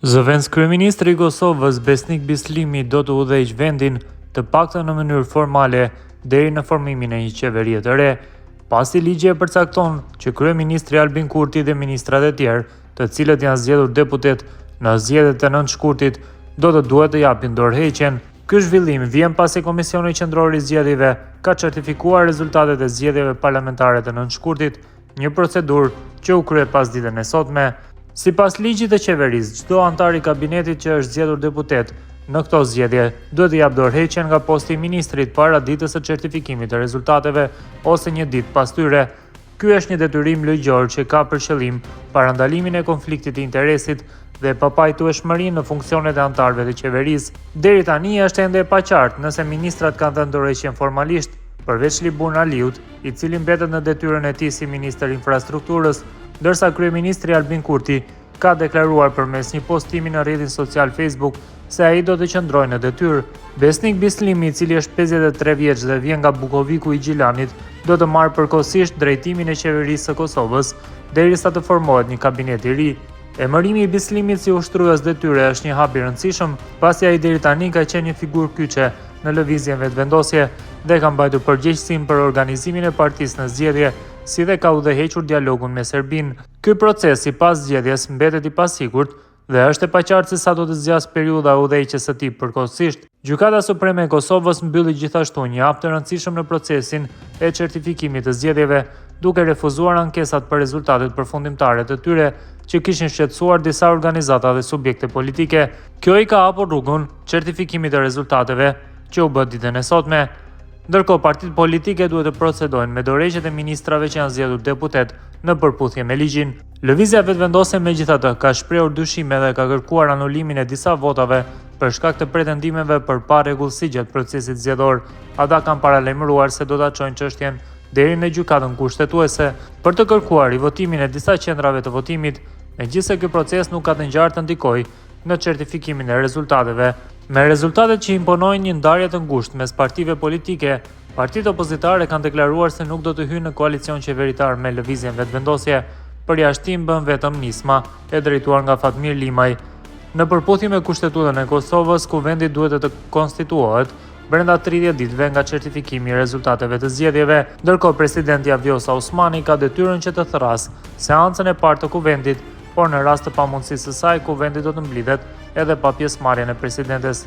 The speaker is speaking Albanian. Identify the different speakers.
Speaker 1: Zëvendës kryeministri i Kosovës Besnik Bislimi do të udhëheqë vendin të paktën në mënyrë formale deri në formimin e një qeverie të re, pasi ligji e përcakton që kryeministri Albin Kurti dhe ministrat e tjerë, të cilët janë zgjedhur deputet në zgjedhjet e 9 shkurtit, do të duhet të japin dorëheqjen. Ky zhvillim vjen pasi Komisioni Qendror i Zgjedhjeve ka certifikuar rezultatet e zgjedhjeve parlamentare të 9 shkurtit, një procedurë që u krye pas ditën e sotme. Sipas ligjit të qeverisë, çdo antar i kabinetit që është zgjedhur deputet në këto zgjedhje duhet të jap dorëheqjen nga posti i ministrit para ditës së certifikimit të rezultateve ose një ditë pas tyre. Ky është një detyrim ligjor që ka për qëllim parandalimin e konfliktit të interesit dhe papajtueshmërinë në funksionet e antarëve të qeverisë. Deri tani është ende e paqartë nëse ministrat kanë dhënë dorëheqjen formalisht, përveç Libun Aliut, i cili mbetet në detyrën e tij si ministër infrastrukturës, ndërsa kryeministri Albin Kurti ka deklaruar përmes një postimi në rrjetin social Facebook se ai do të qëndrojë në detyrë. Besnik Bislimi, i cili është 53 vjeç dhe vjen nga Bukoviku i Gjilanit, do të marrë përkohësisht drejtimin e qeverisë së Kosovës derisa të formohet një kabinet i ri. Emërimi i Bislimit si ushtrues detyre është një hap i rëndësishëm, pasi ai deri tani ka qenë një figurë kyçe në lëvizjen vetvendosje dhe ka mbajtur përgjegjësinë për organizimin e partisë në zgjedhje, si dhe ka udhëhequr dialogun me Serbinë. Ky proces sipas zgjedhjes mbetet i pasigurt dhe është e paqartë se sa do të zgjasë periudha e udhëheqjes së tij përkohësisht. Gjykata Supreme e Kosovës mbylli gjithashtu një hap të rëndësishëm në procesin e certifikimit të zgjedhjeve, duke refuzuar ankesat për rezultatet përfundimtare të tyre që kishin shqetësuar disa organizata dhe subjekte politike. Kjo i ka hapur rrugën certifikimit të rezultateve që u bë ditën e sotme. Ndërkohë, partitë politike duhet të procedojnë me dorëheqjet e ministrave që janë zgjedhur deputet në përputhje me ligjin. Lëvizja vetvendose megjithatë ka shprehur dyshime dhe ka kërkuar anulimin e disa votave për shkak të pretendimeve për parregullsi gjatë procesit zgjedhor. Ata kanë paralajmëruar se do ta çojnë çështjen deri në gjykatën kushtetuese për të kërkuar rivotimin e disa qendrave të votimit, megjithëse ky proces nuk ka të ngjarë të ndikojë në certifikimin e rezultateve. Me rezultatet që imponojnë një ndarje të ngushtë mes partive politike, partitë opozitare kanë deklaruar se nuk do të hyjnë në koalicion qeveritar me lëvizjen vetvendosje. Përjashtim bën vetëm Nisma, e drejtuar nga Fatmir Limaj. Në përputhje me Kushtetutën e Kosovës, kuvendi duhet të konstituohet brenda 30 ditëve nga certifikimi i rezultateve të zgjedhjeve, ndërkohë presidenti Vjosa Osmani ka detyrën që të thrasë seancën e parë të kuvendit, por në rast të pamundësisë së saj, kuvendi do të mblidhet edhe pa pjesëmarrjen e presidentes.